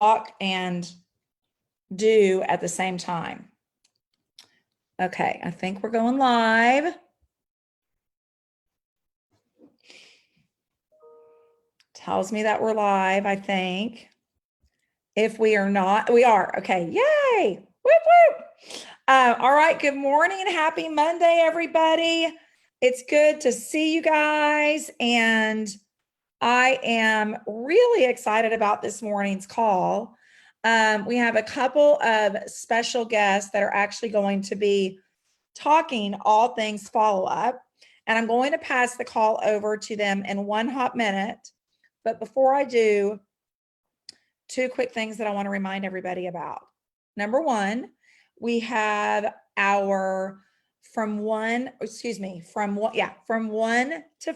talk and do at the same time. Okay, I think we're going live. Tells me that we're live, I think. If we are not, we are. Okay, yay. Whoop, whoop. All right, good morning and happy Monday, everybody. It's good to see you guys. And I am really excited about this morning's call. We have a couple of special guests that are actually going to be talking all things follow-up. And I'm going to pass the call over to them in one hot minute. But before I do, two quick things that I want to remind everybody about. Number one, we have our from one to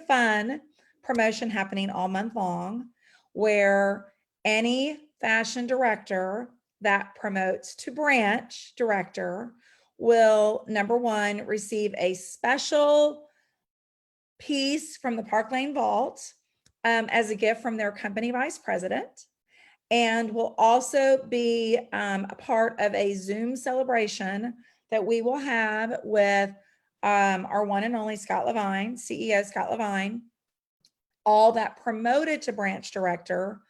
fun promotion happening all month long, where any fashion director that promotes to branch director will, number one, receive a special piece from the Park Lane Vault as a gift from their company vice president, and will also be a part of a Zoom celebration that we will have with our one and only Scott Levine, CEO Scott Levine, all that promoted to branch director,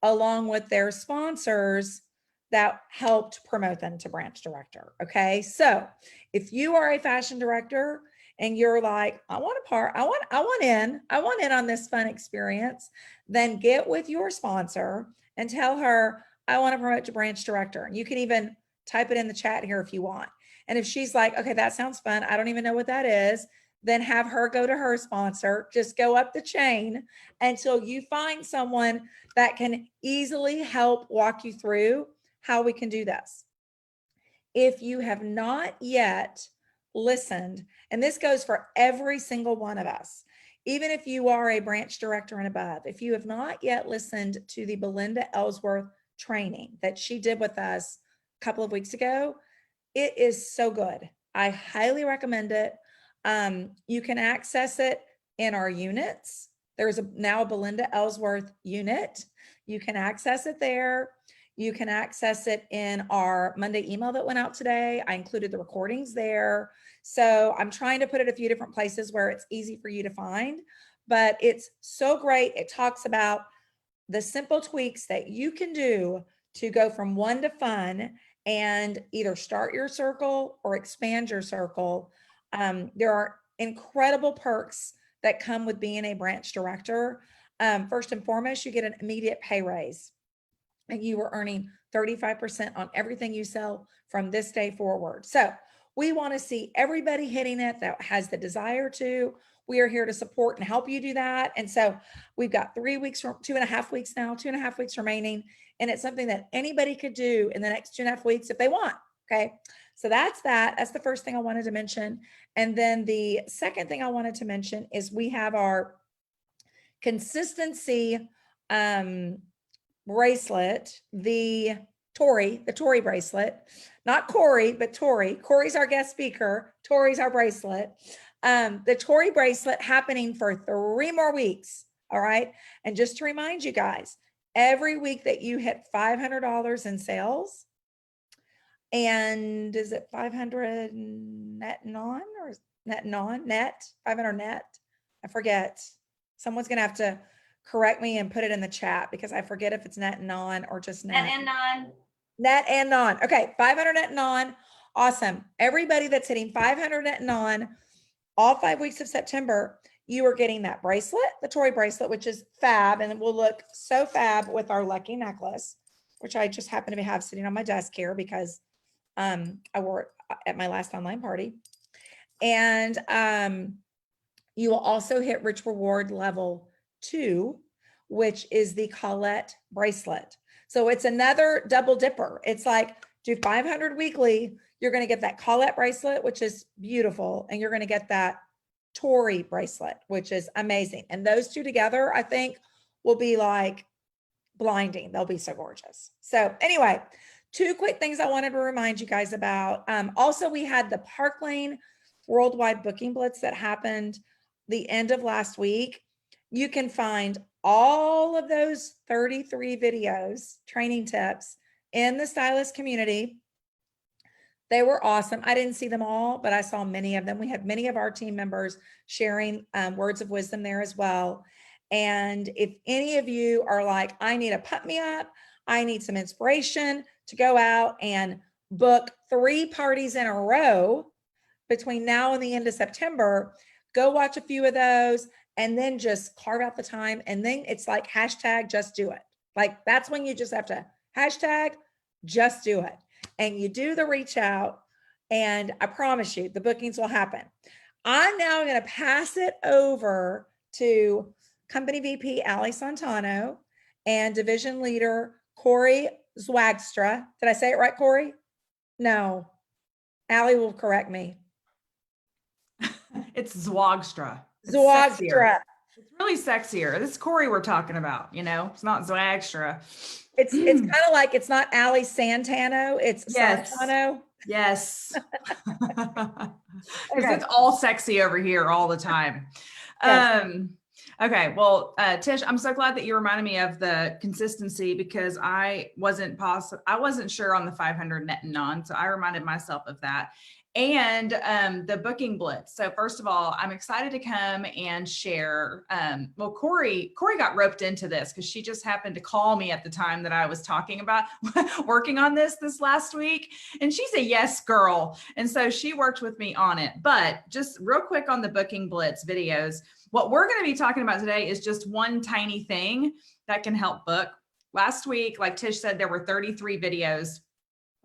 along with their sponsors that helped promote them to branch director. Okay, so if you are a fashion director and you're like, I want in on this fun experience, then get with your sponsor and tell her, I want to promote to branch director. And you can even type it in the chat here if you want. And if she's like, okay, that sounds fun, I don't even know what that is, then have her go to her sponsor. Just go up the chain until you find someone that can easily help walk you through how we can do this. If you have not yet listened, and this goes for every single one of us, even if you are a branch director and above, if you have not yet listened to the Belinda Ellsworth training that she did with us a couple of weeks ago, it is so good. I highly recommend it. You can access it in our units. There's now a Belinda Ellsworth unit. You can access it there. You can access it in our Monday email that went out today. I included the recordings there. So I'm trying to put it a few different places where it's easy for you to find, but it's so great. It talks about the simple tweaks that you can do to go from one to fun and either start your circle or expand your circle. There are incredible perks that come with being a branch director. First and foremost, you get an immediate pay raise. And you are earning 35% on everything you sell from this day forward. So we want to see everybody hitting it that has the desire to. We are here to support and help you do that. And so we've got 3 weeks, 2.5 weeks now, 2.5 weeks remaining. And it's something that anybody could do in the next 2.5 weeks if they want. Okay. So that's that. That's the first thing I wanted to mention. And then the second thing I wanted to mention is we have our consistency bracelet, the Tori bracelet, not Corey, but Tori. Corey's our guest speaker. Tori's our bracelet. The Tori bracelet happening for 3 more weeks. All right. And just to remind you guys, every week that you hit $500 in sales, and is it 500 net non or net 500 net? I forget. Someone's going to have to correct me and put it in the chat because I forget if it's net non or just net. Net and non. Net and non. Okay, 500 net non. Awesome. Everybody that's hitting 500 net non all 5 weeks of September, you are getting that bracelet, the Tori bracelet, which is fab, and it will look so fab with our lucky necklace, which I just happen to have sitting on my desk here because I wore it at my last online party. And you will also hit Rich Reward level 2, which is the Colette bracelet. So it's another double dipper. It's like do 500 weekly, you're going to get that Colette bracelet, which is beautiful, and you're going to get that Tori bracelet, which is amazing. And those two together, I think, will be like blinding. They'll be so gorgeous. So anyway, 2 quick things I wanted to remind you guys about. Also, we had the Park Lane Worldwide Booking Blitz that happened the end of last week. You can find all of those 33 videos, training tips in the stylist community. They were awesome. I didn't see them all, but I saw many of them. We had many of our team members sharing words of wisdom there as well. And if any of you are like, I need a pump me up, I need some inspiration to go out and book 3 parties in a row between now and the end of September, go watch a few of those and then just carve out the time. And then it's like hashtag just do it. Like that's when you just have to hashtag just do it. And you do the reach out, and I promise you the bookings will happen. I'm now going to pass it over to Company VP Ali Santano and Division Leader Corey Zwagstra. Did I say it right, Corey? No. Ali will correct me. It's Zwagstra. Zwagstra. It's really sexier. This is Corey we're talking about, you know, it's not Zwagstra. It's kind of like, it's not Ali Santano, it's Yes. Santano. Yes. Because it's all sexy over here all the time. Yes. Okay. Well, Tish, I'm so glad that you reminded me of the consistency, because I wasn't sure on the 500 net and non. So I reminded myself of that. And the booking blitz. So first of all, I'm excited to come and share. Well, Corey got roped into this because she just happened to call me at the time that I was talking about working on this last week. And she's a yes girl. And so she worked with me on it. But just real quick on the booking blitz videos, what we're going to be talking about today is just one tiny thing that can help book. Last week, like Tish said, there were 33 videos.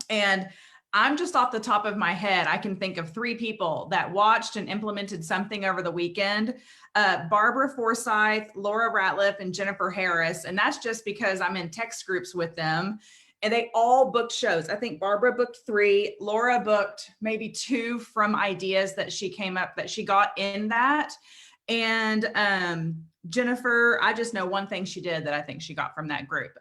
And I'm just off the top of my head, I can think of 3 people that watched and implemented something over the weekend. Barbara Forsyth, Laura Ratliff, and Jennifer Harris. And that's just because I'm in text groups with them. And they all booked shows. I think Barbara booked 3, Laura booked maybe 2 from ideas that she got in that. And Jennifer, I just know one thing she did that I think she got from that group.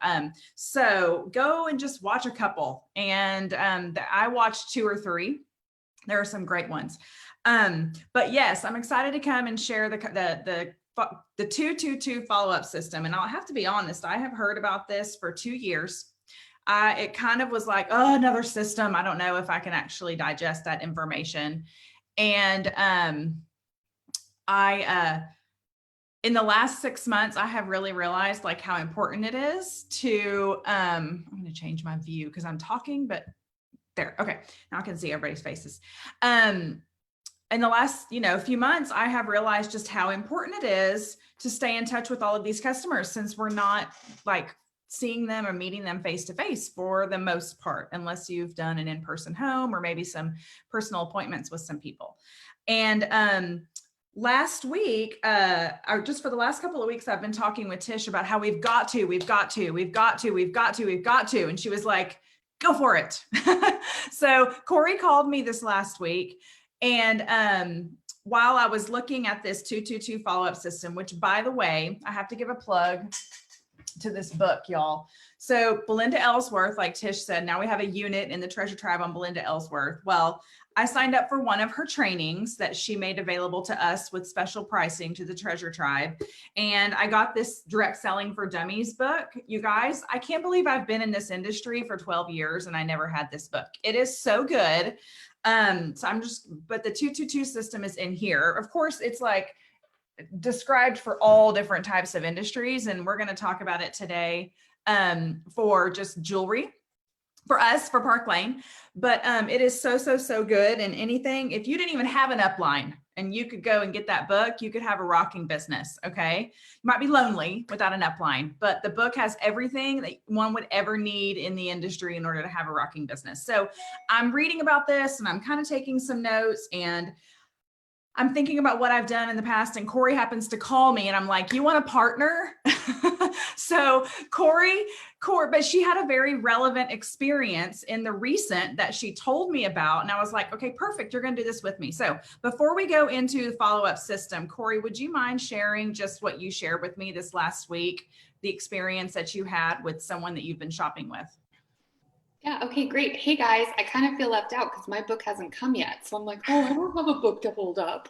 So go and just watch a couple. And I watched 2 or 3. There are some great ones. But yes, I'm excited to come and share the 222 follow-up system. And I'll have to be honest, I have heard about this for 2 years. It kind of was like, oh, another system. I don't know if I can actually digest that information. And in the last 6 months, I have really realized like how important it is to, I'm going to change my view because I'm talking, but there. Okay. Now I can see everybody's faces. In the last, few months, I have realized just how important it is to stay in touch with all of these customers, since we're not like seeing them or meeting them face to face for the most part, unless you've done an in-person home or maybe some personal appointments with some people. And, last week, or just for the last couple of weeks, I've been talking with Tish about how we've got to, and she was like, go for it. So Corey called me this last week. And while I was looking at this 222 follow-up system, which by the way, I have to give a plug to this book, y'all. So Belinda Ellsworth, like Tish said, now we have a unit in the Treasure Tribe on Belinda Ellsworth. Well, I signed up for one of her trainings that she made available to us with special pricing to the Treasure Tribe. And I got this Direct Selling for Dummies book. You guys, I can't believe I've been in this industry for 12 years and I never had this book. It is so good. But the 222 system is in here. Of course, it's like described for all different types of industries. And we're going to talk about it today for just jewelry. For us, for Park Lane, but it is so good. And anything, if you didn't even have an upline and you could go and get that book, you could have a rocking business. Okay, you might be lonely without an upline, but the book has everything that one would ever need in the industry in order to have a rocking business. So I'm reading about this and I'm kind of taking some notes, and I'm thinking about what I've done in the past, and Corey happens to call me and I'm like, you want a partner? So Corey, but she had a very relevant experience in the recent that she told me about. And I was like, okay, perfect. You're going to do this with me. So before we go into the follow-up system, Corey, would you mind sharing just what you shared with me this last week, the experience that you had with someone that you've been shopping with? Yeah, okay, great. Hey guys, I kind of feel left out because my book hasn't come yet. So I'm like, oh, I don't have a book to hold up.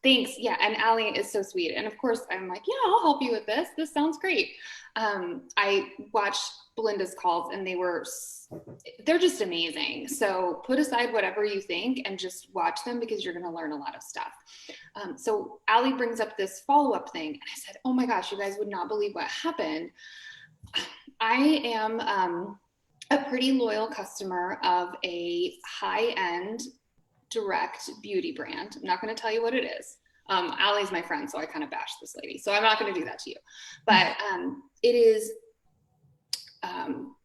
Thanks. Yeah, and Allie is so sweet. And of course, I'm like, yeah, I'll help you with this. This sounds great. I watched Belinda's calls and they're just amazing. So put aside whatever you think and just watch them because you're going to learn a lot of stuff. So Allie brings up this follow-up thing. And I said, oh my gosh, you guys would not believe what happened. I am a pretty loyal customer of a high-end direct beauty brand. I'm not going to tell you what it is. Allie's my friend, so I kind of bash this lady. So I'm not going to do that to you. But it is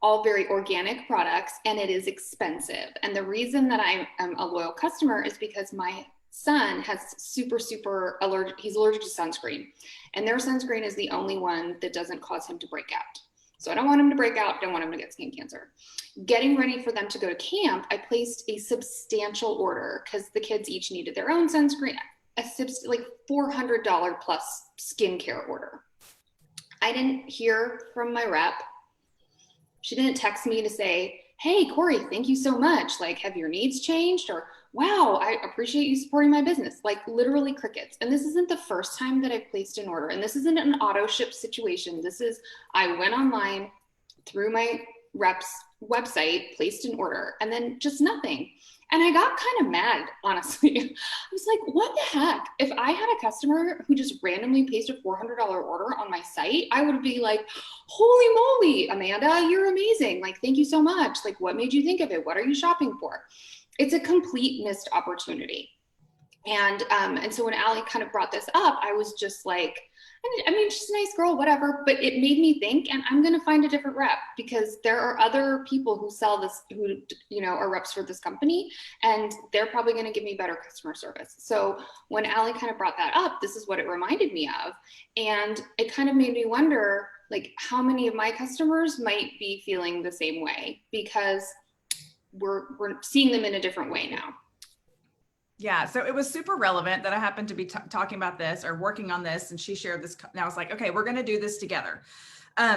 all very organic products, and it is expensive. And the reason that I am a loyal customer is because my son has super allergic. He's allergic to sunscreen, and their sunscreen is the only one that doesn't cause him to break out. So I don't want him to break out, don't want him to get skin cancer. Getting ready for them to go to camp, I placed a substantial order because the kids each needed their own sunscreen, like $400 plus skincare order. I didn't hear from my rep. She didn't text me to say, hey, Corey, thank you so much. Like, have your needs changed? Or, wow, I appreciate you supporting my business. Like, literally crickets. And this isn't the first time that I've placed an order. And this isn't an auto ship situation. This is, I went online through my rep's website, placed an order, and then just nothing. And I got kind of mad, honestly. I was like, what the heck? If I had a customer who just randomly placed a $400 order on my site, I would be like, holy moly, Amanda, you're amazing. Like, thank you so much. Like, what made you think of it? What are you shopping for? It's a complete missed opportunity. And so when Allie kind of brought this up, I was just like, I mean, she's a nice girl, whatever, but it made me think, and I'm going to find a different rep because there are other people who sell this, who, you know, are reps for this company, and they're probably going to give me better customer service. So when Allie kind of brought that up, this is what it reminded me of. And it kind of made me wonder, like, how many of my customers might be feeling the same way because we're seeing them in a different way now. Yeah, so it was super relevant that I happened to be talking about this or working on this, and she shared this, and I was like, okay, we're going to do this together.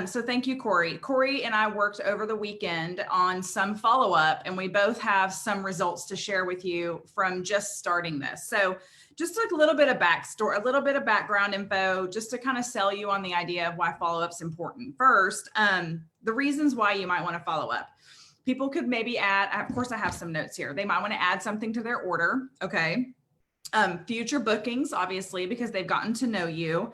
So thank you, Corey. Corey and I worked over the weekend on some follow-up, and we both have some results to share with you from just starting this. So just a little bit of backstory, a little bit of background info, just to kind of sell you on the idea of why follow-up's important. First, the reasons why you might want to follow up. People could maybe add, of course, I have some notes here. They might want to add something to their order. Okay. Future bookings, obviously, because they've gotten to know you.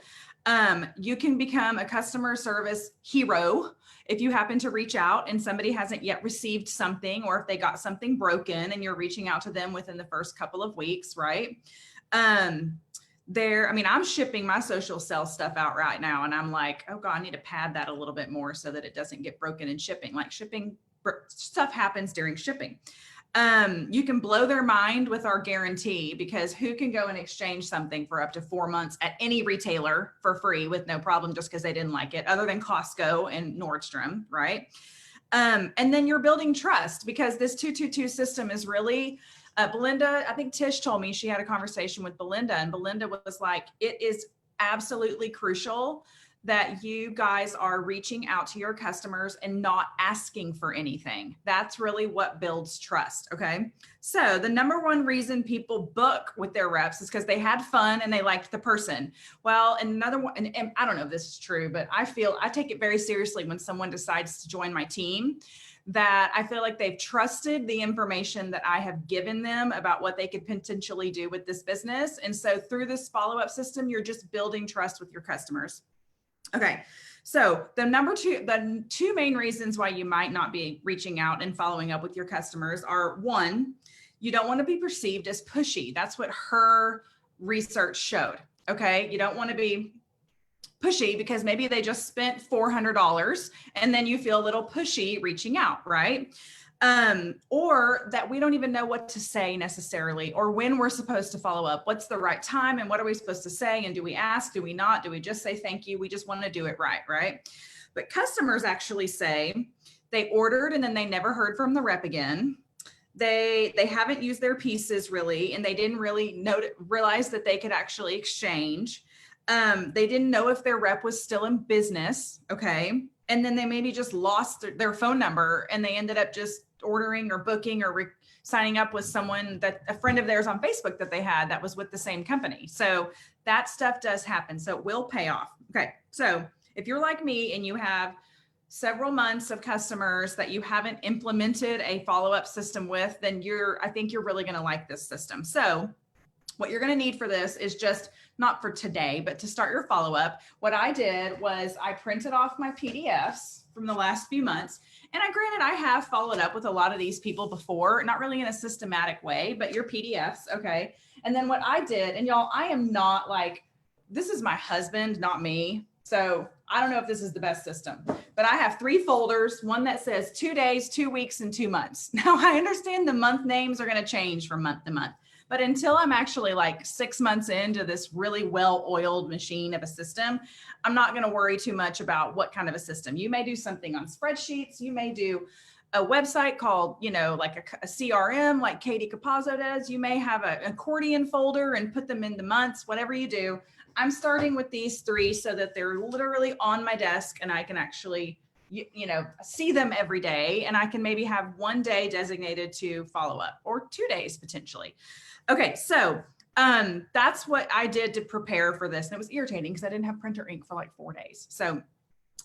You can become a customer service hero if you happen to reach out and somebody hasn't yet received something, or if they got something broken and you're reaching out to them within the first couple of weeks, right? I mean, I'm shipping my social sales stuff out right now, and I'm like, oh God, I need to pad that a little bit more so that it doesn't get broken in shipping. Like, shipping stuff happens during shipping. You can blow their mind with our guarantee, because who can go and exchange something for up to 4 months at any retailer for free with no problem just because they didn't like it, other than Costco and Nordstrom, right? And then you're building trust, because this 222 system is really, Belinda, I think Tish told me she had a conversation with Belinda, and Belinda was like, it is absolutely crucial that you guys are reaching out to your customers and not asking for anything. That's really what builds trust. Okay. So the number one reason people book with their reps is because they had fun and they liked the person. Well, and another one, and I don't know if this is true, but I take it very seriously when someone decides to join my team, that I feel like they've trusted the information that I have given them about what they could potentially do with this business. And so through this follow-up system, you're just building trust with your customers. Okay. So the two main reasons why you might not be reaching out and following up with your customers are, one, you don't want to be perceived as pushy. That's what her research showed. Okay. You don't want to be pushy because maybe they just spent $400 and then you feel a little pushy reaching out, right? Or that we don't even know what to say necessarily, or when we're supposed to follow up. What's the right time and what are we supposed to say? And do we ask, do we not? Do we just say thank you? We just want to do it right, right? But customers actually say they ordered and then they never heard from the rep again. They haven't used their pieces really, and they didn't really realize that they could actually exchange. They didn't know if their rep was still in business, okay? and then they maybe just lost their phone number and they ended up just ordering or booking or signing up with someone, that a friend of theirs on Facebook that they had that was with the same company. So that stuff does happen. So it will pay off. Okay. So if you're like me and you have several months of customers that you haven't implemented a follow-up system with, then I think you're really going to like this system. So what you're going to need for this is just not for today, but to start your follow-up. What I did was I printed off my PDFs from the last few months. And granted, I have followed up with a lot of these people before, not really in a systematic way, but your PDFs. Okay. And then what I did, and y'all, I am not like, this is my husband, not me. So I don't know if this is the best system, but I have 3 folders, one that says 2 days, 2 weeks, and 2 months. Now I understand the month names are going to change from month to month, but until I'm actually like 6 months into this really well-oiled machine of a system, I'm not going to worry too much about what kind of a system. You may do something on spreadsheets. You may do a website called, like a CRM, like Katie Capazzo does. You may have an accordion folder and put them into months, whatever you do. I'm starting with these 3 so that they're literally on my desk and I can actually, see them every day. And I can maybe have 1 day designated to follow up, or 2 days potentially. Okay. So that's what I did to prepare for this. And it was irritating because I didn't have printer ink for like 4 days. So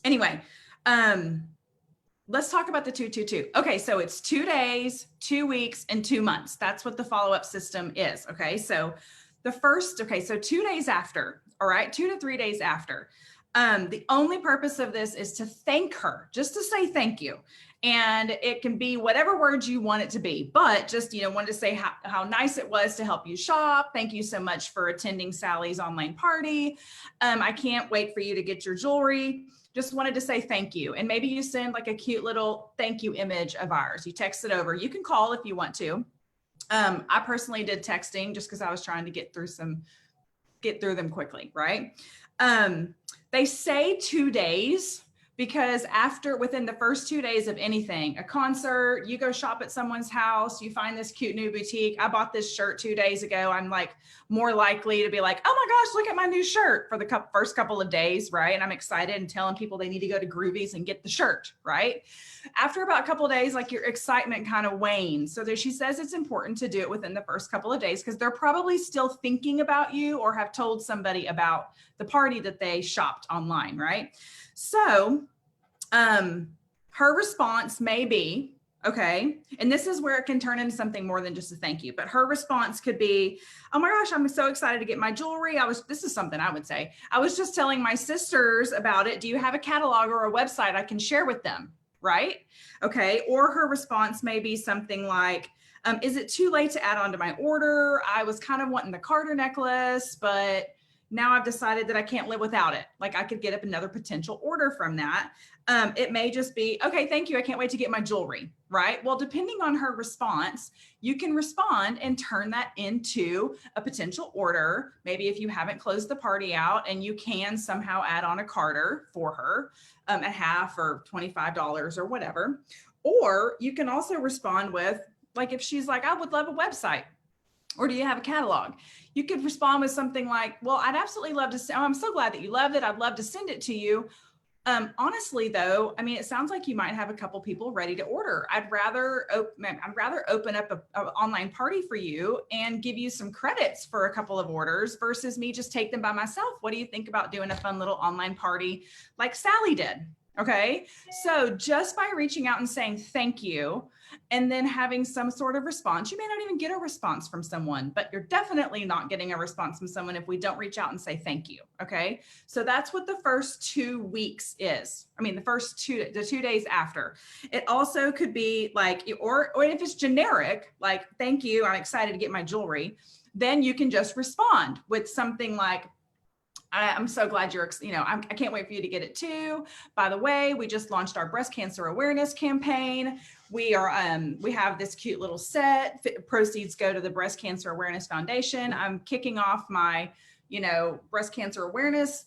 anyway, let's talk about the 222. Okay. So it's 2 days, 2 weeks, and 2 months. That's what the follow-up system is. Okay. So so 2 days after, all right, 2 to 3 days after. The only purpose of this is to thank her, just to say thank you. And it can be whatever words you want it to be, but just, wanted to say how nice it was to help you shop. Thank you so much for attending Sally's online party. I can't wait for you to get your jewelry. Just wanted to say thank you. And maybe you send like a cute little thank you image of ours. You text it over. You can call if you want to. I personally did texting just because I was trying to get through them quickly, right? They say 2 days because within the first 2 days of anything, a concert, you go shop at someone's house, you find this cute new boutique. I bought this shirt 2 days ago. I'm like more likely to be like, oh my gosh, look at my new shirt for the first couple of days, right? And I'm excited and telling people they need to go to Groovies and get the shirt, right? After about a couple of days, like your excitement kind of wanes. So she says it's important to do it within the first couple of days because they're probably still thinking about you or have told somebody about the party that they shopped online, right? So her response may be, okay, and this is where it can turn into something more than just a thank you, but her response could be, oh my gosh, I'm so excited to get my jewelry. This is something I would say. I was just telling my sisters about it. Do you have a catalog or a website I can share with them? Right? Okay. Or her response may be something like, is it too late to add on to my order? I was kind of wanting the Carter necklace, but now I've decided that I can't live without it. Like I could get up another potential order from that. It may just be, okay, thank you. I can't wait to get my jewelry, right? Well, depending on her response, you can respond and turn that into a potential order. Maybe if you haven't closed the party out and you can somehow add on a Carter for her, a half or $25 or whatever. Or you can also respond with, like, if she's like, I would love a website. Or do you have a catalog? You could respond with something like, well, I'd absolutely love to I'm so glad that you loved it. I'd love to send it to you. Honestly, though, I mean, it sounds like you might have a couple people ready to order. I'd rather open up an online party for you and give you some credits for a couple of orders versus me just take them by myself. What do you think about doing a fun little online party like Sally did? Okay. So just by reaching out and saying thank you, and then having some sort of response, you may not even get a response from someone, but you're definitely not getting a response from someone if we don't reach out and say thank you. Okay. So that's what the first 2 weeks is. I mean, the 2 days after. It also could be like, or if it's generic, like, thank you, I'm excited to get my jewelry. Then you can just respond with something like, I'm so glad I can't wait for you to get it too. By the way, we just launched our breast cancer awareness campaign. We have this cute little set. Proceeds go to the Breast Cancer Awareness Foundation. I'm kicking off my, breast cancer awareness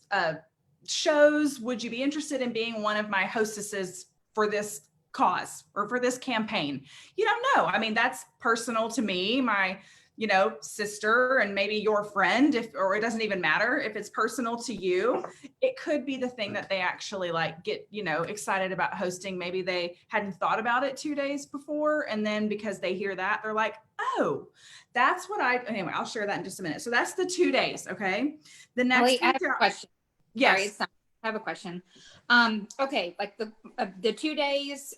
shows. Would you be interested in being one of my hostesses for this cause or for this campaign? You don't know. I mean, that's personal to me. sister and maybe your friend, or it doesn't even matter if it's personal to you, it could be the thing that they actually like get, excited about hosting. Maybe they hadn't thought about it 2 days before. And then because they hear that, they're like, oh, that's what anyway, I'll share that in just a minute. So that's the 2 days. Okay. The next, Wait, I have a question. Yes. Sorry, it's not, I have a question. Okay, like the 2 days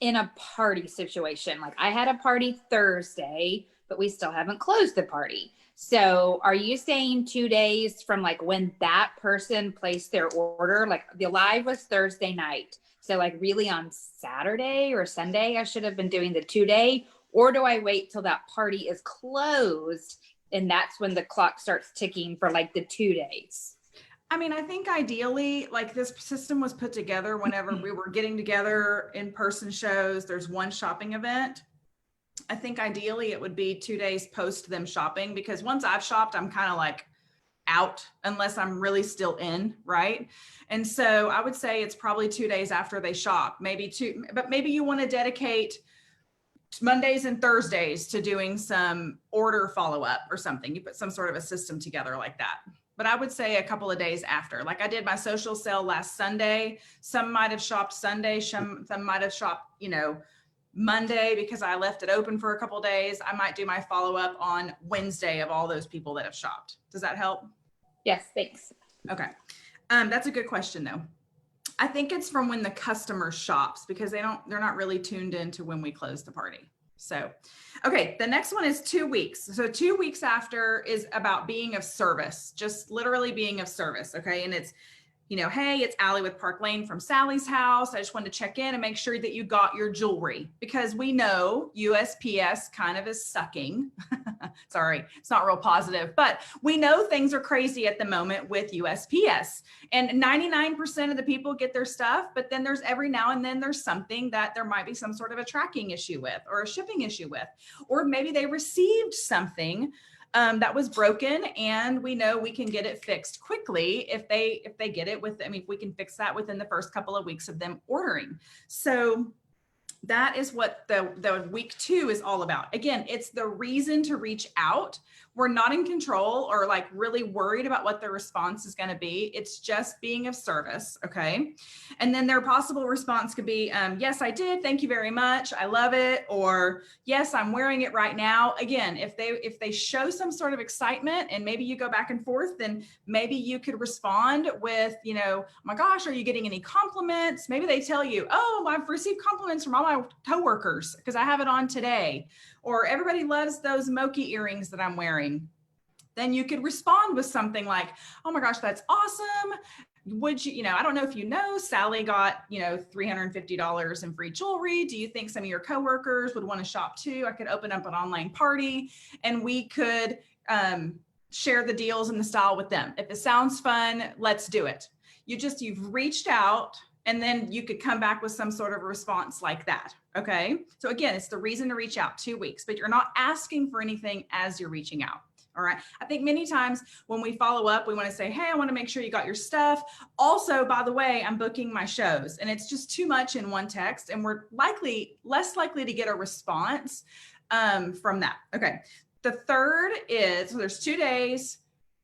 in a party situation. Like I had a party Thursday, but we still haven't closed the party. So are you saying 2 days from like when that person placed their order? Like the live was Thursday night. So like really on Saturday or Sunday, I should have been doing the 2 day, or do I wait till that party is closed and that's when the clock starts ticking for like the 2 days? I mean, I think ideally, like this system was put together whenever we were getting together in-person shows, there's one shopping event. I think ideally it would be 2 days post them shopping, because once I've shopped, I'm kind of like out unless I'm really still in, right? And so I would say it's probably 2 days after they shop, but maybe you want to dedicate Mondays and Thursdays to doing some order follow-up or something. You put some sort of a system together like that. But I would say a couple of days after. Like I did my social sale last Sunday. Some might have shopped Sunday. Some might have shopped, Monday, because I left it open for a couple of days. I might do my follow-up on Wednesday of all those people that have shopped. Does that help? Yes, thanks. Okay. That's a good question though. I think it's from when the customer shops, because they're not really tuned into when we close the party. So, okay, the next one is 2 weeks. So 2 weeks after is about being of service, just literally being of service. Okay. And it's, hey, it's Allie with Park Lane from Sally's house. I just wanted to check in and make sure that you got your jewelry, because we know USPS kind of is sucking. Sorry, it's not real positive, but we know things are crazy at the moment with USPS, and 99% of the people get their stuff, but then there's every now and then there's something that there might be some sort of a tracking issue with, or a shipping issue with, or maybe they received something that was broken, and we know we can get it fixed quickly if they get it if we can fix that within the first couple of weeks of them ordering. So that is what the week 2 is all about. Again, it's the reason to reach out. We're not in control or like really worried about what the response is going to be. It's just being of service. Okay. And then their possible response could be, yes, I did. Thank you very much. I love it. Or yes, I'm wearing it right now. Again, if they show some sort of excitement and maybe you go back and forth, then maybe you could respond with, oh my gosh, are you getting any compliments? Maybe they tell you, oh, I've received compliments from all my coworkers because I have it on today. Or everybody loves those Mochi earrings that I'm wearing. Then you could respond with something like, oh my gosh, that's awesome. Would you, I don't know if you know, Sally got, $350 in free jewelry. Do you think some of your coworkers would want to shop too? I could open up an online party and we could share the deals and the style with them. If it sounds fun, let's do it. You've reached out, and then you could come back with some sort of response like that. Okay. So again, it's the reason to reach out, 2 weeks, but you're not asking for anything as you're reaching out. All right. I think many times when we follow up, we want to say, hey, I want to make sure you got your stuff. Also, by the way, I'm booking my shows, and it's just too much in one text, and we're less likely to get a response from that. Okay. The third is, so there's 2 days,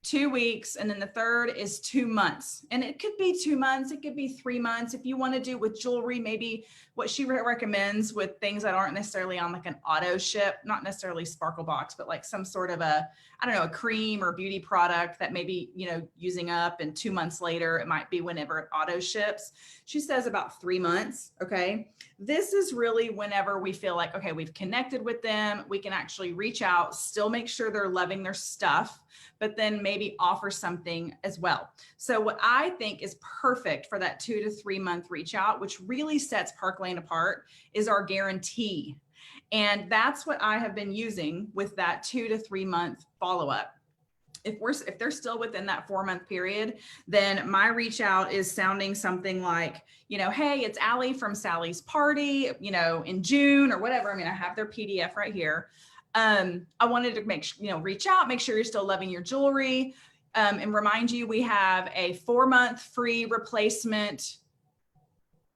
2 weeks, and then the third is 2 months. And it could be 2 months, it could be 3 months. If you want to do with jewelry, maybe what she recommends with things that aren't necessarily on like an auto ship, not necessarily Sparkle Box, but like some sort of a cream or beauty product that maybe, using up, and 2 months later, it might be whenever it auto ships. She says about 3 months. Okay. This is really whenever we feel like, okay, we've connected with them. We can actually reach out, still make sure they're loving their stuff, but then maybe offer something as well. So what I think is perfect for that 2 to 3 month reach out, which really sets Park Lane apart, is our guarantee. And that's what I have been using with that 2 to 3 month follow-up. If they're still within that 4 month period, then my reach out is sounding something like, hey, it's Allie from Sally's party, in June or whatever. I have their PDF right here. I wanted to reach out, make sure you're still loving your jewelry, and remind you we have a 4 month free replacement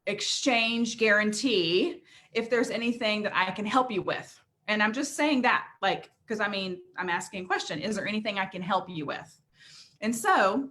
exchange guarantee if there's anything that I can help you with. And I'm just saying that, because Because I mean, I'm asking a question. Is there anything I can help you with? And so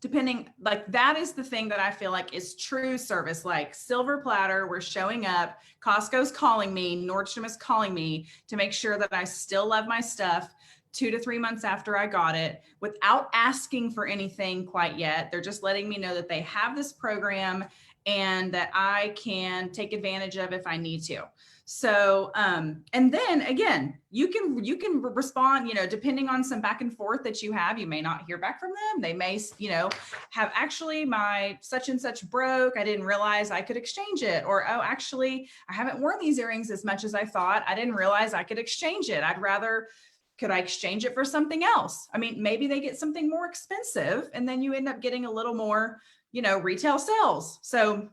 depending, like that is the thing that I feel like is true service, like silver platter, we're showing up, Costco's calling me, Nordstrom is calling me to make sure that I still love my stuff 2 to 3 months after I got it without asking for anything quite yet. They're just letting me know that they have this program and that I can take advantage of if I need to. So, and then again, you can respond, you know, depending on some back and forth that you have, you may not hear back from them. They may, you know, have actually my such and such broke. I didn't realize I could exchange it. Or, oh, actually, I haven't worn these earrings as much as I thought. I didn't realize I could exchange it. Could I exchange it for something else? I mean, maybe they get something more expensive and then you end up getting a little more, you know, retail sales. So,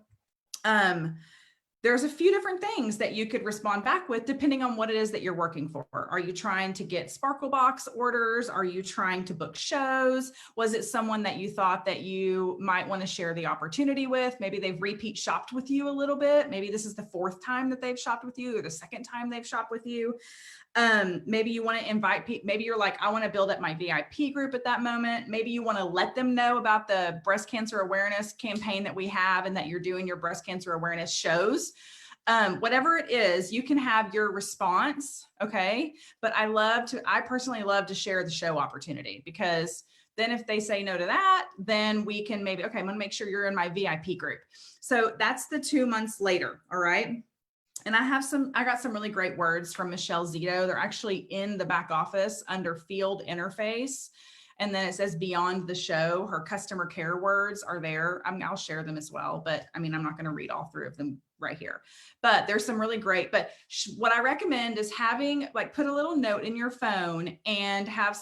there's a few different things that you could respond back with depending on what it is that you're working for. Are you trying to get Sparkle Box orders? Are you trying to book shows? Was it someone that you thought that you might want to share the opportunity with? Maybe they've repeat shopped with you a little bit. Maybe this is the 4th time that they've shopped with you or the 2nd time they've shopped with you. Maybe you want to invite people. Maybe you're like, I want to build up my VIP group at that moment. Maybe you want to let them know about the breast cancer awareness campaign that we have and that you're doing your breast cancer awareness shows. Whatever it is, you can have your response. Okay. But I personally love to share the show opportunity, because then if they say no to that, then we can maybe, okay, I'm going to make sure you're in my VIP group. So that's the 2 months later. All right. And I got some really great words from Michelle Zito. They're actually in the back office under field interface. And then it says beyond the show, her customer care words are there. I'll share them as well, but I mean, I'm not going to read all 3 of them right here, but there's some really great, but what I recommend is having put a little note in your phone and have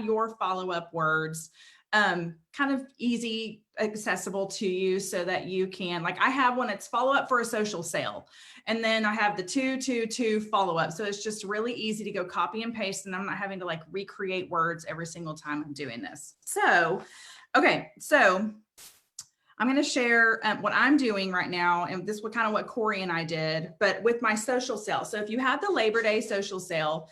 your follow-up words kind of easy, accessible to you so that you can, I have one, it's follow up for a social sale. And then I have the 2 follow up. So it's just really easy to go copy and paste, and I'm not having to recreate words every single time I'm doing this. So, okay. So I'm going to share what I'm doing right now. And this was kind of what Corey and I did, but with my social sale. So if you have the Labor Day social sale,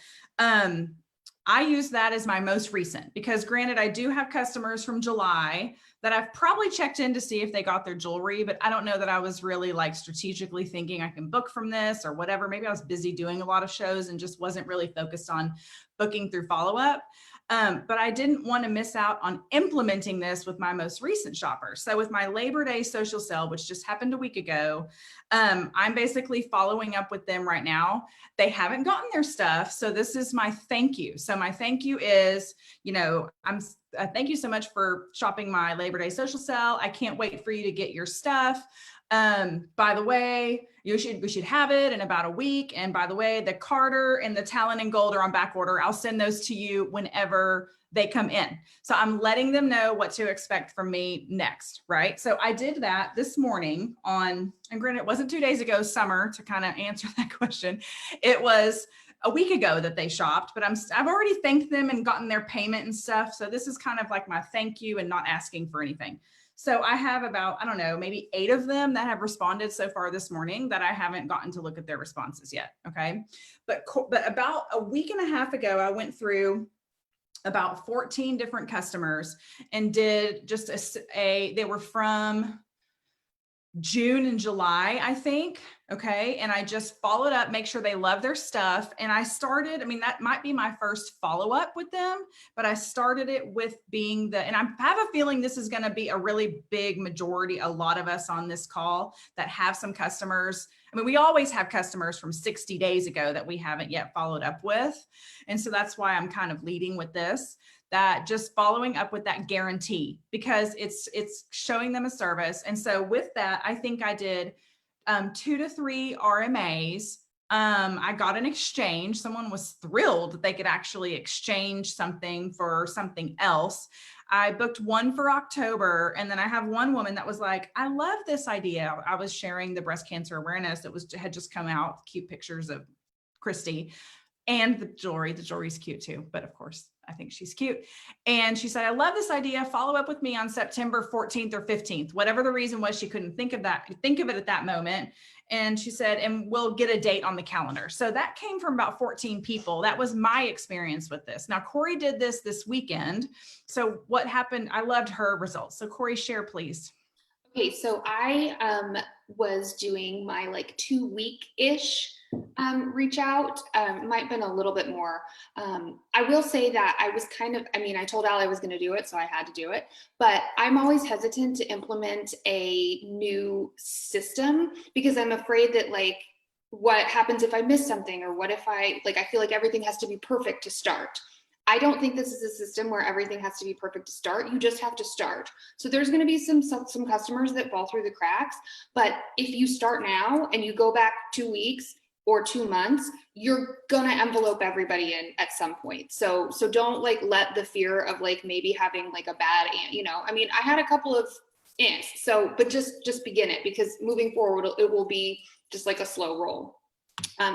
I use that as my most recent, because granted, I do have customers from July that I've probably checked in to see if they got their jewelry, but I don't know that I was really strategically thinking I can book from this or whatever. Maybe I was busy doing a lot of shows and just wasn't really focused on booking through follow-up. But I didn't want to miss out on implementing this with my most recent shoppers. So with my Labor Day social sale, which just happened a week ago, I'm basically following up with them right now. They haven't gotten their stuff. So this is my thank you. So my thank you is, thank you so much for shopping my Labor Day social sale. I can't wait for you to get your stuff. By the way, we should have it in about a week. And by the way, the Carter and the Talon and Gold are on back order. I'll send those to you whenever they come in. So I'm letting them know what to expect from me next, right? So I did that this morning and granted, it wasn't 2 days ago, Summer, to kind of answer that question. It was a week ago that they shopped, but I've already thanked them and gotten their payment and stuff. So this is kind of my thank you and not asking for anything. So I have about, I don't know, maybe 8 of them that have responded so far this morning that I haven't gotten to look at their responses yet. Okay. But about a week and a half ago, I went through about 14 different customers and did just they were from June and July, I think. Okay. And I just followed up, make sure they love their stuff. And I started, that might be my first follow-up with them, but I started it with being and I have a feeling this is going to be a really big majority, a lot of us on this call that have some customers. We always have customers from 60 days ago that we haven't yet followed up with. And so that's why I'm kind of leading with this, that just following up with that guarantee, because it's showing them a service. And so with that, I think I did 2 to 3 RMAs. I got an exchange. Someone was thrilled that they could actually exchange something for something else. I booked one for October. And then I have one woman that was like, I love this idea. I was sharing the breast cancer awareness that had just come out, cute pictures of Christy and the jewelry. The jewelry's cute too, but of course I think she's cute. And she said, I love this idea. Follow up with me on September 14th or 15th, whatever the reason was. She couldn't think of it at that moment. And she said, and we'll get a date on the calendar. So that came from about 14 people. That was my experience with this. Now, Corey did this weekend. So what happened? I loved her results. So Corey, share, please. Okay, so I was doing my like 2-week-ish reach out. Might have been a little bit more. I will say that I was kind of, I mean, I told Al I was going to do it, so I had to do it. But I'm always hesitant to implement a new system because I'm afraid that like, what happens if I miss something, or what if I feel like everything has to be perfect to start. I don't think this is a system where everything has to be perfect to start. You just have to start. So there's going to be some customers that fall through the cracks. But if you start now and you go back 2 weeks or 2 months, you're going to envelope everybody in at some point. So don't like let the fear of like maybe having like a bad, I mean, I had a couple of ants. So, but just begin it, because moving forward, it will be just like a slow roll.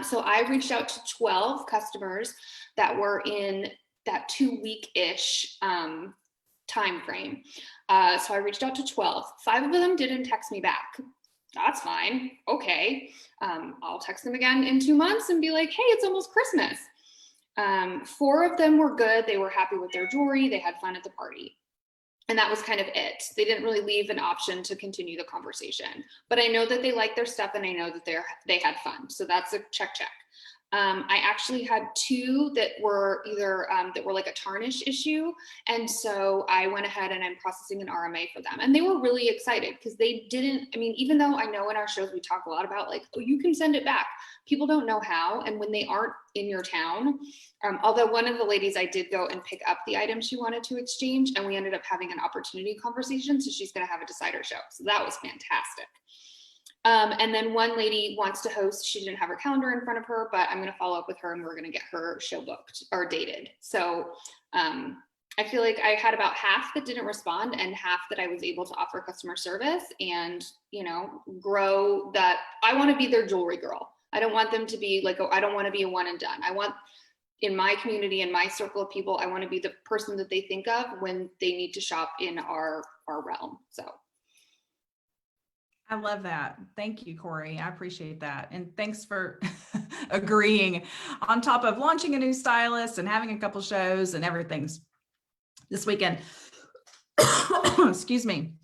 So I reached out to 12 customers that were in that 2-week-ish time frame. So I reached out to 12. 5 of them didn't text me back. That's fine. Okay. I'll text them again in 2 months and be like, hey, it's almost Christmas. 4 of them were good. They were happy with their jewelry. They had fun at the party. And that was kind of it. They didn't really leave an option to continue the conversation. But I know that they like their stuff, and I know that they had fun. So that's a check. I actually had 2 that were either that were like a tarnish issue, and so I went ahead and I'm processing an RMA for them, and they were really excited because they didn't. I mean, even though I know in our shows we talk a lot about like, oh, you can send it back, people don't know how, and when they aren't in your town. Although one of the ladies, I did go and pick up the item she wanted to exchange, and we ended up having an opportunity conversation, so she's going to have a decider show, so that was fantastic. And then one lady wants to host. She didn't have her calendar in front of her, but I'm going to follow up with her and we're going to get her show booked or dated. So I feel like I had about half that didn't respond and half that I was able to offer customer service and, grow that. I want to be their jewelry girl. I don't want them to be like, I don't want to be a one and done. I want, in my community, in my circle of people, I want to be the person that they think of when they need to shop in our realm. So. I love that. Thank you, Corey. I appreciate that. And thanks for agreeing on top of launching a new stylist and having a couple shows and everything this weekend. Excuse me.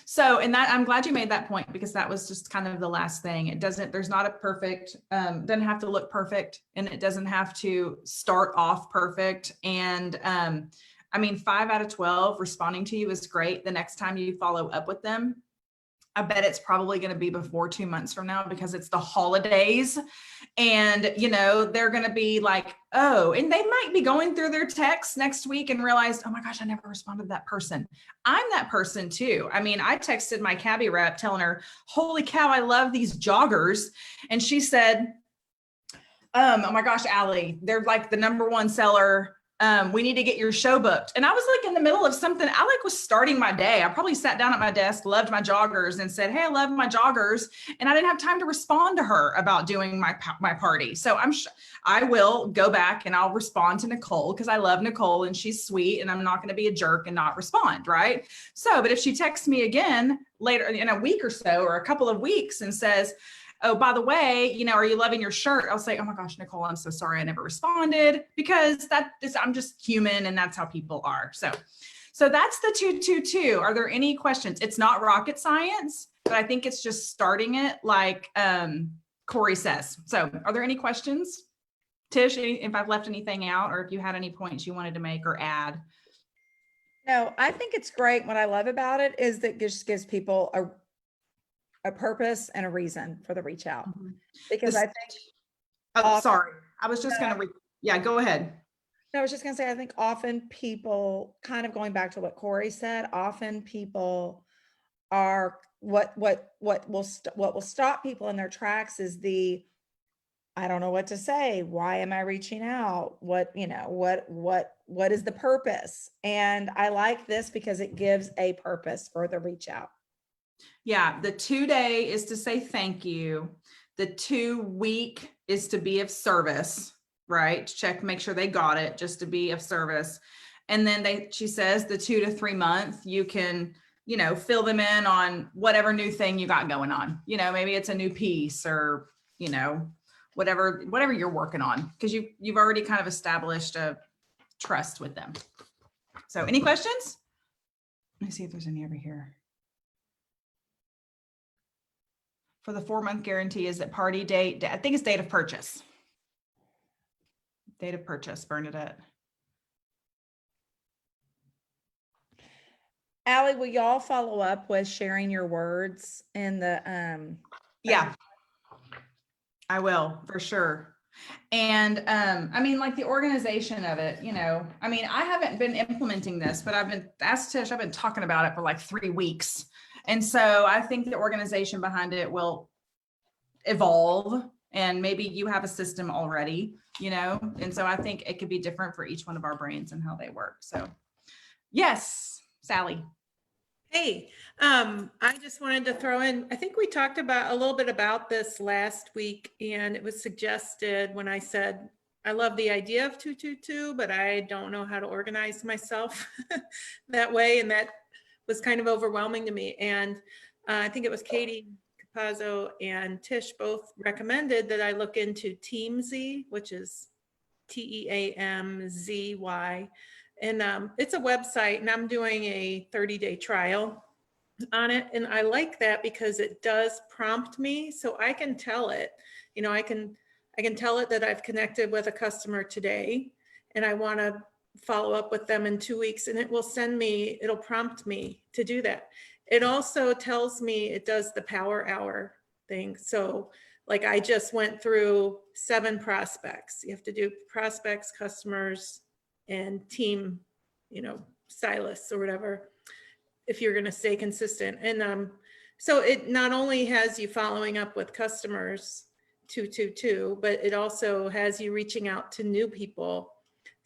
So, and that, I'm glad you made that point, because that was just kind of the last thing. There's not a perfect, doesn't have to look perfect, and it doesn't have to start off perfect. And, I mean, 5 out of 12 responding to you is great. The next time you follow up with them, I bet it's probably going to be before 2 months from now, because it's the holidays and, they're going to be like, oh, and they might be going through their texts next week and realize, oh my gosh, I never responded to that person. I'm that person too. I mean, I texted my cabbie rep telling her, holy cow, I love these joggers. And she said, oh my gosh, Allie, they're like the #1 seller. We need to get your show booked. And I was like in the middle of something. I was starting my day. I probably sat down at my desk, loved my joggers, and said, hey, I love my joggers. And I didn't have time to respond to her about doing my party. So I will go back and I'll respond to Nicole, because I love Nicole and she's sweet, and I'm not going to be a jerk and not respond. Right. So, but if she texts me again later in a week or so, or a couple of weeks, and says, oh, by the way, are you loving your shirt? I'll say, oh my gosh, Nicole, I'm so sorry I never responded, because I'm just human, and that's how people are. So that's the 222. Are there any questions? It's not rocket science, but I think it's just starting it, like Corey says. So are there any questions? Tish, if I've left anything out, or if you had any points you wanted to make or add? No, I think it's great. What I love about it is that it just gives people a purpose and a reason for the reach out, because I think, sorry, I was just going to, yeah, go ahead. No, I was just going to say, I think often people, kind of going back to what Corey said, often people are what will stop people in their tracks is I don't know what to say. Why am I reaching out? What is the purpose? And I like this because it gives a purpose for the reach out. Yeah, the 2-day is to say thank you. The 2-week is to be of service, right? Check, make sure they got it, just to be of service. And then she says the 2 to 3 month, you can fill them in on whatever new thing you got going on. Maybe it's a new piece or, whatever you're working on, because you've already kind of established a trust with them. So any questions? Let me see if there's any over here. For the 4-month guarantee, is it party date? I think it's date of purchase. Date of purchase, Bernadette. Allie, will y'all follow up with sharing your words in the, Yeah, I will for sure. And like the organization of it, I haven't been implementing this, but I've been talking about it for like 3 weeks. And so I think the organization behind it will evolve, and maybe you have a system already, and so I think it could be different for each one of our brands and how they work. So yes, Sally. Hey, I just wanted to throw in, I think we talked about a little bit about this last week, and it was suggested when I said, I love the idea of 222, but I don't know how to organize myself that way. And that was kind of overwhelming to me. And I think it was Katie Capazzo and Tish both recommended that I look into Teamzy, which is TEAMZY. And it's a website, and I'm doing a 30-day trial on it. And I like that because it does prompt me, so I can tell it, I can tell it that I've connected with a customer today and I want to follow up with them in 2 weeks, and it'll prompt me to do that. It also tells me, it does the power hour thing. So like I just went through 7 prospects. You have to do prospects, customers, and team, stylists or whatever, if you're going to stay consistent. And so it not only has you following up with customers 222, but it also has you reaching out to new people.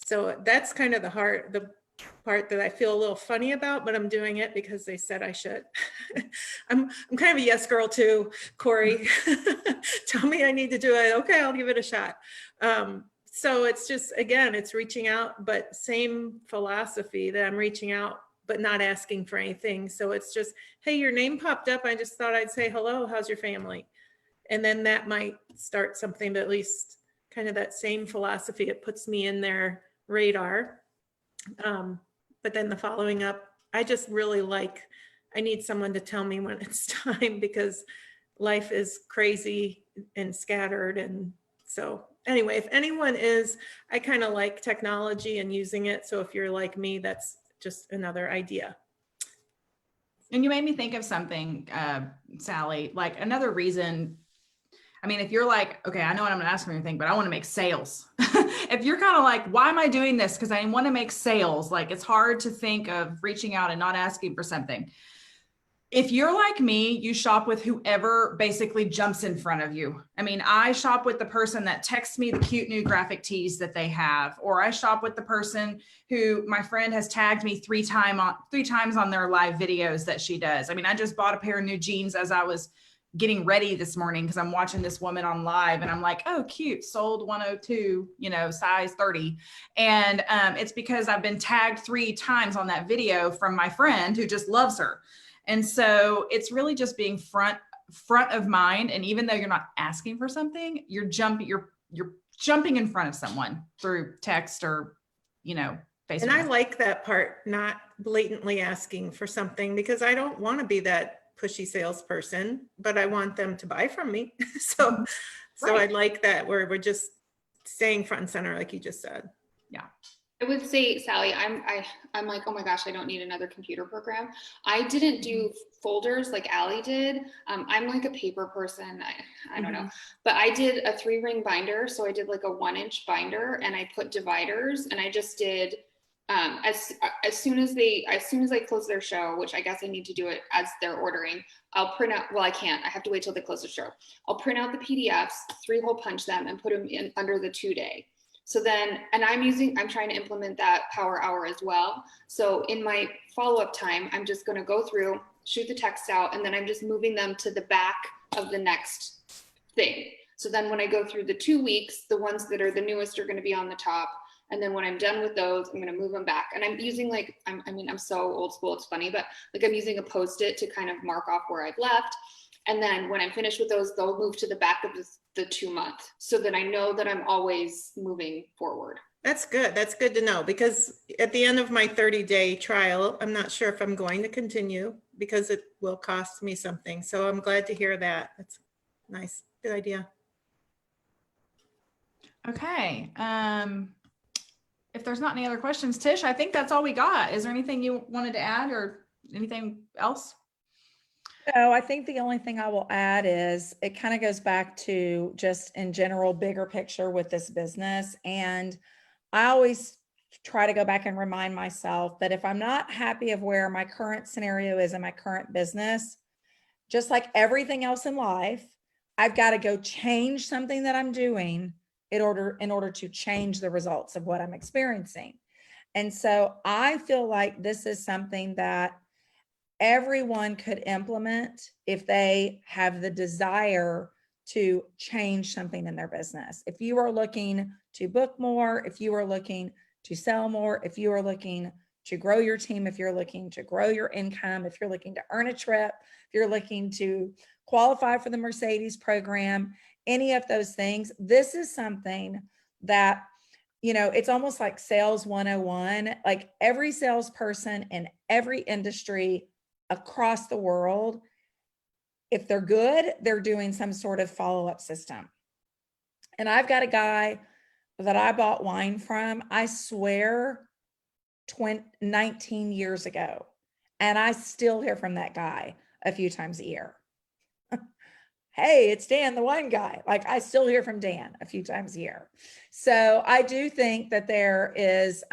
So that's kind of the part that I feel a little funny about, but I'm doing it because they said I should. I'm kind of a yes girl too, Corey. Tell me I need to do it. Okay, I'll give it a shot. So it's just, again, it's reaching out, but same philosophy that I'm reaching out, but not asking for anything. So it's just, hey, your name popped up. I just thought I'd say hello. How's your family? And then that might start something, but at least kind of that same philosophy. It puts me in their radar. But then the following up, I just really I need someone to tell me when it's time, because life is crazy and scattered. And so anyway, if anyone is, I kind of like technology and using it. So if you're like me, that's just another idea. And you made me think of something, Sally, like another reason. If you're like, okay, I know what I'm going to ask for anything, but I want to make sales. If you're kind of like, why am I doing this? Because I want to make sales. Like, it's hard to think of reaching out and not asking for something. If you're like me, you shop with whoever basically jumps in front of you. I shop with the person that texts me the cute new graphic tees that they have, or I shop with the person who my friend has tagged me 3 times on their live videos that she does. I just bought a pair of new jeans as I was getting ready this morning, because I'm watching this woman on live and I'm like, oh, cute, sold 102, size 30. And it's because I've been tagged 3 times on that video from my friend who just loves her. And so it's really just being front of mind. And even though you're not asking for something, you're jumping in front of someone through text or, Facebook. And I like that part, not blatantly asking for something, because I don't want to be that pushy salesperson, but I want them to buy from me. So I like that where we're just staying front and center, like you just said. Yeah. I would say, Sally, I'm like, oh my gosh, I don't need another computer program. I didn't do folders like Allie did. I'm like a paper person. I don't know, but I did a 3-ring binder. So I did like a 1-inch binder, and I put dividers, and I just did as soon as I close their show, which I guess I need to do it as they're ordering, I'll print out, well, I can't, I have to wait till they close the show. I'll print out the PDFs, 3-hole punch them, and put them in under the 2-day. So then, and I'm trying to implement that power hour as well. So in my follow-up time, I'm just going to go through, shoot the text out, and then I'm just moving them to the back of the next thing. So then when I go through the 2 weeks, the ones that are the newest are going to be on the top. And then when I'm done with those, I'm going to move them back. And I'm using like, I'm so old school, it's funny, but like I'm using a Post-it to kind of mark off where I've left. And then when I'm finished with those, they'll move to the back of the 2-month so that I know that I'm always moving forward. That's good. That's good to know, because at the end of my 30-day trial, I'm not sure if I'm going to continue because it will cost me something. So I'm glad to hear that. That's nice. Good idea. Okay. If there's not any other questions, Tish, I think that's all we got. Is there anything you wanted to add or anything else? So I think the only thing I will add is it kind of goes back to just in general, bigger picture with this business. And I always try to go back and remind myself that if I'm not happy of where my current scenario is in my current business, just like everything else in life, I've got to go change something that I'm doing in order to change the results of what I'm experiencing. And so I feel like this is something that everyone could implement if they have the desire to change something in their business. If you are looking to book more, if you are looking to sell more, if you are looking to grow your team, if you're looking to grow your income, if you're looking to earn a trip, if you're looking to qualify for the Mercedes program, any of those things, this is something that, it's almost like sales 101. Like every salesperson in every industry across the world, if they're good, they're doing some sort of follow-up system. And I've got a guy that I bought wine from, I swear 19 years ago. And I still hear from that guy a few times a year. Hey, it's Dan, the wine guy. Like I still hear from Dan a few times a year. So I do think that there is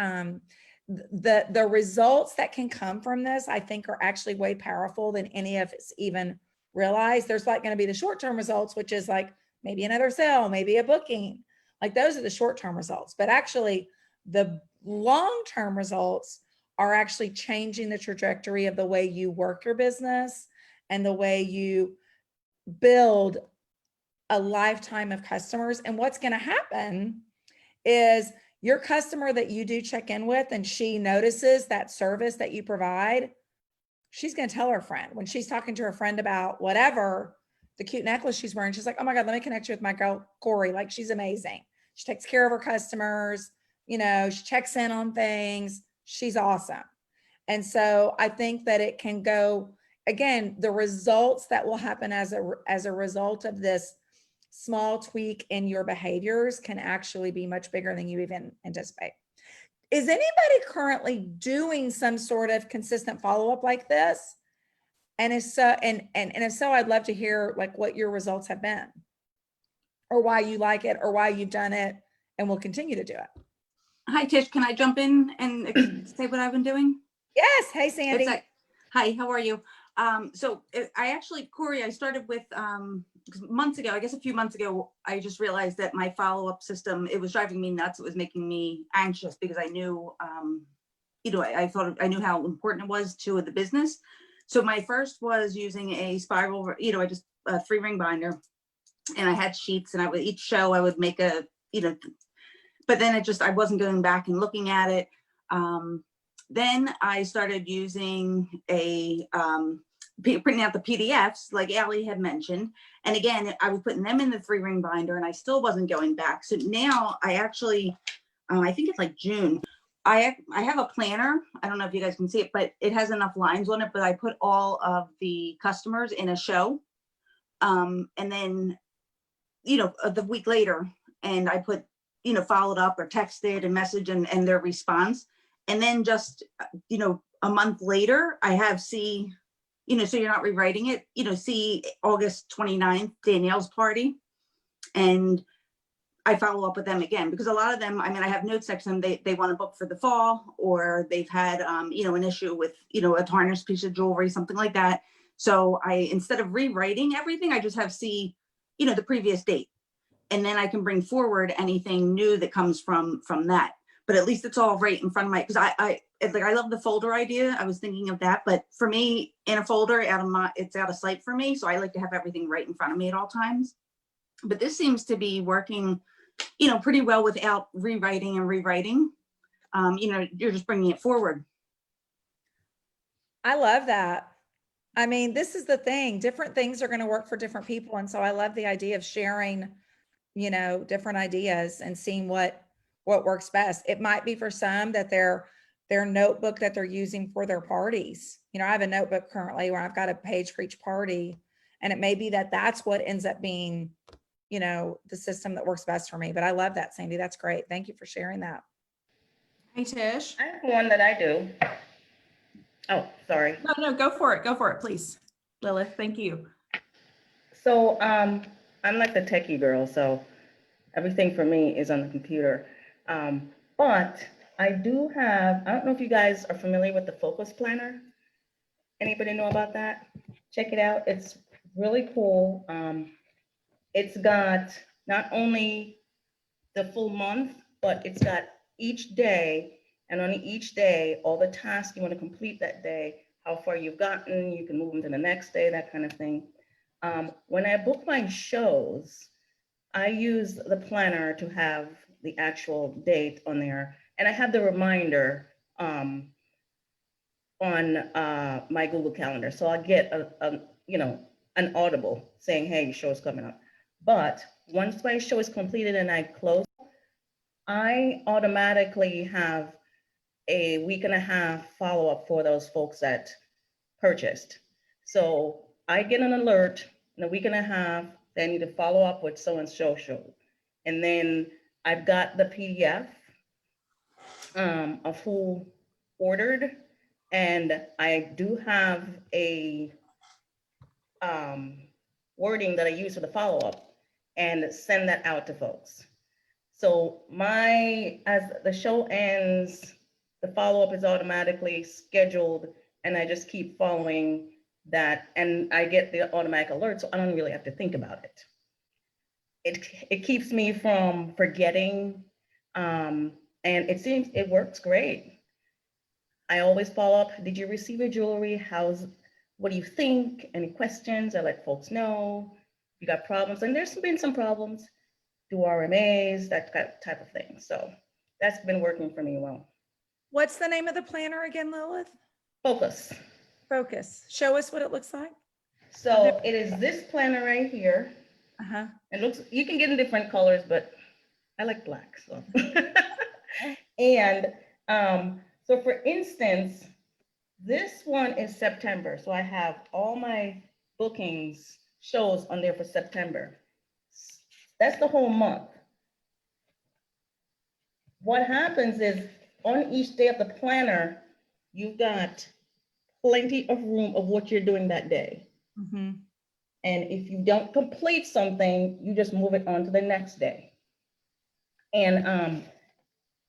the results that can come from this, I think are actually way powerful than any of us even realize. There's like going to be the short-term results, which is like maybe another sale, maybe a booking. Like those are the short-term results, but actually the long-term results are actually changing the trajectory of the way you work your business and the way you build a lifetime of customers. And what's going to happen is your customer that you do check in with and she notices that service that you provide, she's going to tell her friend when she's talking to her friend about whatever, the cute necklace she's wearing. She's like, oh my God, let me connect you with my girl, Corey. Like she's amazing. She takes care of her customers. She checks in on things. She's awesome. And so I think that it can go, again, the results that will happen as a result of this small tweak in your behaviors can actually be much bigger than you even anticipate. Is anybody currently doing some sort of consistent follow-up like this? And if so, and if so, I'd love to hear like what your results have been or why you like it or why you've done it and will continue to do it. Hi, Tish. Can I jump in and say what I've been doing? Yes. Hey, Sandy. Hi, how are you? Corey, I started with months ago, I guess a few months ago, I just realized that my follow-up system, it was driving me nuts. It was making me anxious because I knew, I knew how important it was to the business. So my first was using a spiral, I just a 3-ring binder, and I had sheets, and each show I would make a, but then I wasn't going back and looking at it. Then I started using printing out the PDFs like Allie had mentioned. And again, I was putting them in the 3-ring binder and I still wasn't going back. So now I actually, I think it's like June, I have a planner. I don't know if you guys can see it, but it has enough lines on it, but I put all of the customers in a show. And then, the week later, and I put, followed up or texted a message and their response. And then just, a month later, I have so you're not rewriting it, see August 29th, Danielle's party. And I follow up with them again, because a lot of them, I have notes next to them, they want to book for the fall, or they've had, an issue with, a tarnished piece of jewelry, something like that. So instead of rewriting everything, I just have the previous date. And then I can bring forward anything new that comes from that. But at least it's all right in front of because I love the folder idea. I was thinking of that, but for me, in a folder it's out of sight for me. So I like to have everything right in front of me at all times. But this seems to be working pretty well without rewriting and rewriting. You're just bringing it forward. I love that. I mean, this is the thing, different things are going to work for different people. And so I love the idea of sharing, different ideas and seeing what works best. It might be for some that their notebook that they're using for their parties. I have a notebook currently where I've got a page for each party. And it may be that that's what ends up being, the system that works best for me. But I love that, Sandy. That's great. Thank you for sharing that. Hey, Tish. I have one that I do. Oh, sorry. No, go for it. Go for it, please. Lilith, thank you. So I'm like the techie girl, so everything for me is on the computer. But I do have, I don't know if you guys are familiar with the Focus Planner. Anybody know about that? Check it out. It's really cool. It's got not only the full month, but it's got each day, and on each day, all the tasks you want to complete that day, how far you've gotten, you can move them to the next day, that kind of thing. When I book my shows, I use the planner to have the actual date on there, and I have the reminder on my Google Calendar. So I get an audible saying, hey, your show is coming up. But once my show is completed and I close, I automatically have a week and a half follow-up for those folks that purchased. So I get an alert in a week and a half, they need to follow up with so-and-so show. And then I've got the PDF of who ordered, and I do have a wording that I use for the follow-up and send that out to folks. So as the show ends, the follow-up is automatically scheduled, and I just keep following that, and I get the automatic alert, so I don't really have to think about it. It keeps me from forgetting, and it seems it works great. I always follow up. Did you receive your jewelry? What do you think? Any questions? I let folks know. You got problems, and there's been some problems. Do RMAs, that type of thing. So that's been working for me well. What's the name of the planner again, Lilith? Focus. Focus. Show us what it looks like. So it is this planner right here. Uh-huh. It looks, you can get in different colors, but I like black, so. And so for instance, this one is September. So I have all my bookings shows on there for September. That's the whole month. What happens is on each day of the planner, you've got plenty of room of what you're doing that day. Mm-hmm. And if you don't complete something, you just move it on to the next day. And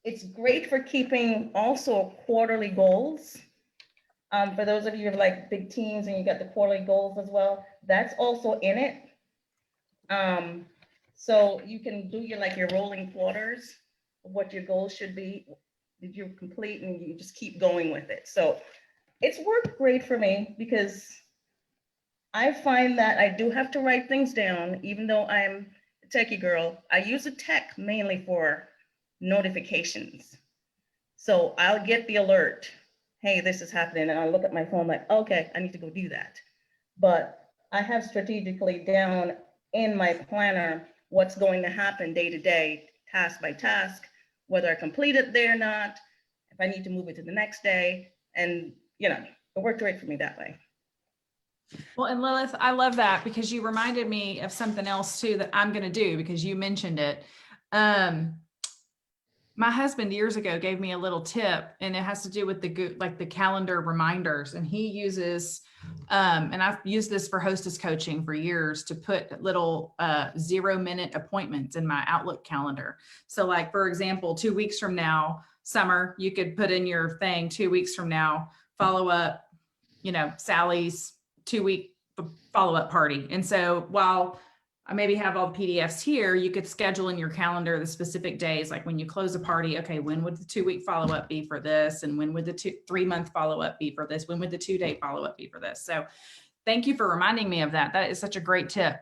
it's great for keeping also quarterly goals. For those of you who have like big teams and you got the quarterly goals as well, that's also in it. So you can do your rolling quarters of what your goals should be. Did you complete, and you just keep going with it. So it's worked great for me because I find that I do have to write things down, even though I'm a techie girl. I use the tech mainly for notifications. So I'll get the alert, hey, this is happening. And I'll look at my phone like, okay, I need to go do that. But I have strategically down in my planner what's going to happen day to day, task by task, whether I complete it there or not, if I need to move it to the next day. And, it worked great for me that way. Well, and Lilith, I love that because you reminded me of something else too that I'm going to do because you mentioned it. My husband years ago gave me a little tip, and it has to do with the calendar reminders. And he uses, and I've used this for hostess coaching for years, to put little 0-minute appointments in my Outlook calendar. So like, for example, 2 weeks from now, Summer, you could put in your thing, 2 weeks from now, follow up, Sally's 2-week follow-up party. And so while I maybe have all the PDFs here, you could schedule in your calendar the specific days, like when you close a party, okay, when would the 2-week follow-up be for this? And when would the 3-month follow-up be for this? When would the 2-day follow-up be for this? So thank you for reminding me of that. That is such a great tip.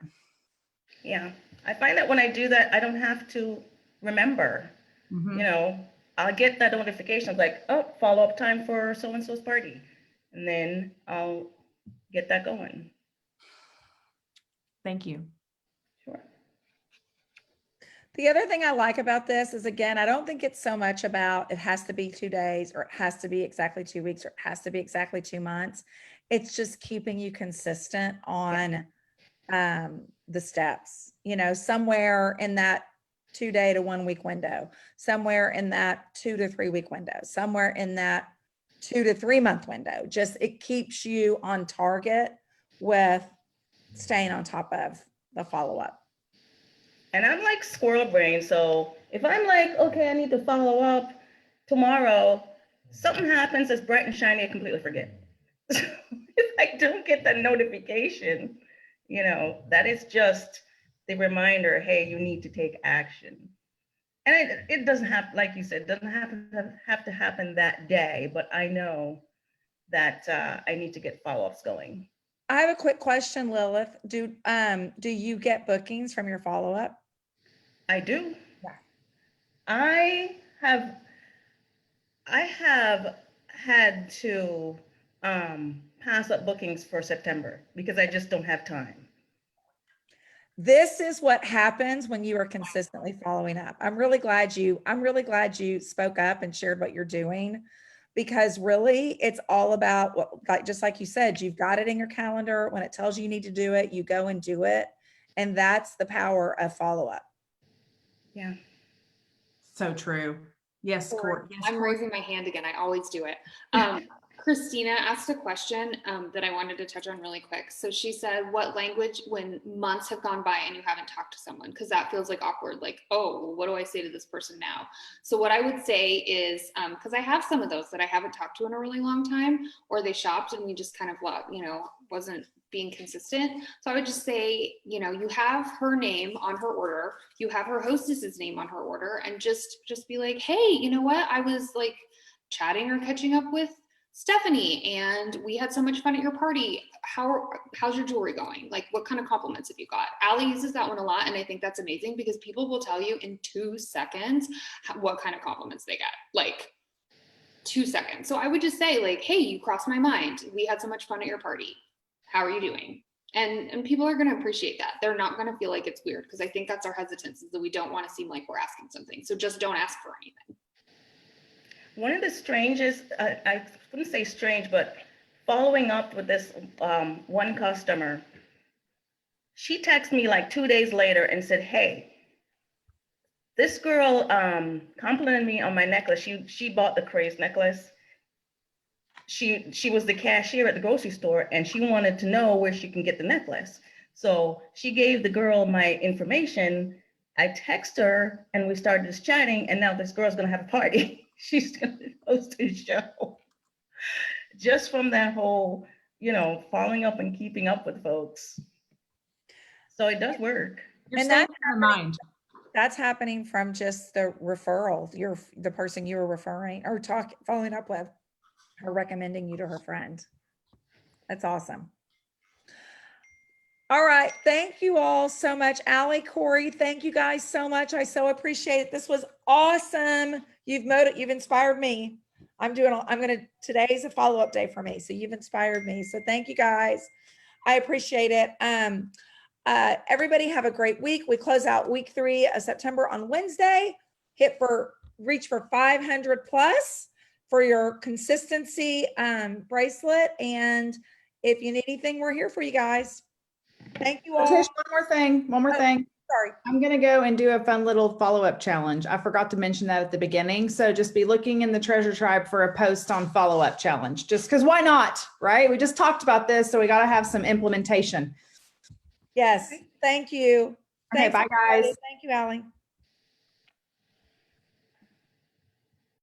Yeah, I find that when I do that, I don't have to remember, Mhm. you know, I'll get that notification like, oh, follow-up time for so-and-so's party. And then I'll get that going. Thank you. Sure. The other thing I like about this is, again, I don't think it's so much about it has to be 2 days or it has to be exactly 2 weeks or it has to be exactly 2 months. It's just keeping you consistent on the steps, you know, somewhere in that 2-day to 1-week window, somewhere in that 2 to 3 week window, somewhere in that 2 to 3 month window. Just it keeps you on target with staying on top of the follow-up. And I'm like squirrel brain. So if I'm like, okay, I need to follow up tomorrow, something happens that's bright and shiny, I completely forget. If I don't get that notification, you know, that is just the reminder, hey, you need to take action. And it doesn't have, like you said, it doesn't have to happen that day, but I know that I need to get follow-ups going. I have a quick question, Lilith. Do you get bookings from your follow-up? I do. Yeah. I have had to pass up bookings for September because I just don't have time. This is what happens when you are consistently following up. I'm really glad you spoke up and shared what you're doing, because really it's all about what, like, just like you said, you've got it in your calendar. When it tells you need to do it, you go and do it. And that's the power of follow-up. Yeah. So true. Yes, Court. Yes, I'm Court. raising my hand again. I always do it. Christina asked a question that I wanted to touch on really quick. So she said, what language when months have gone by and you haven't talked to someone? Because that feels like awkward. Like, oh, well, what do I say to this person now? So what I would say is, because I have some of those that I haven't talked to in a really long time, or they shopped and we just kind of, you know, wasn't being consistent. So I would just say, you know, you have her name on her order, you have her hostess's name on her order, and just be like, hey, you know what? I was like chatting or catching up with Stephanie and we had so much fun at your party. How's your jewelry going? Like, what kind of compliments have you got? Allie uses that one a lot, and I think that's amazing because people will tell you in 2 seconds what kind of compliments they get. Like 2 seconds. So I would just say, like, hey, you crossed my mind. We had so much fun at your party. How are you doing? And people are going to appreciate that. They're not going to feel like it's weird, because I think that's our hesitance, is that we don't want to seem like we're asking something. So just don't ask for anything. One of the strangest, I wouldn't say strange, but following up with this one customer, she texted me like 2 days later and said, hey, this girl complimented me on my necklace. She bought the Craze necklace. She was the cashier at the grocery store and she wanted to know where she can get the necklace. So she gave the girl my information. I text her and we started just chatting, and now this girl's gonna have a party. She's gonna host a show. Just from that whole, you know, following up and keeping up with folks. So it does work. You're And staying that's in her mind. That's happening from just the referral. The person you were referring or following up with, her recommending you to her friend. That's awesome. All right. Thank you all so much. Allie, Corey, thank you guys so much. I so appreciate it. This was awesome. You've inspired me. Today's a follow-up day for me. So you've inspired me. So thank you guys. I appreciate it. Everybody have a great week. We close out week 3 of September on Wednesday. Reach for 500 plus for your consistency bracelet. And if you need anything, we're here for you guys. Thank you all. Tish, one more thing. Sorry. I'm going to go and do a fun little follow-up challenge. I forgot to mention that at the beginning. So just be looking in the Treasure Tribe for a post on follow-up challenge, just because why not, right? We just talked about this, so we got to have some implementation. Yes. Thank you. Okay, Thanks, bye, everybody. guys. Thank you, Allie.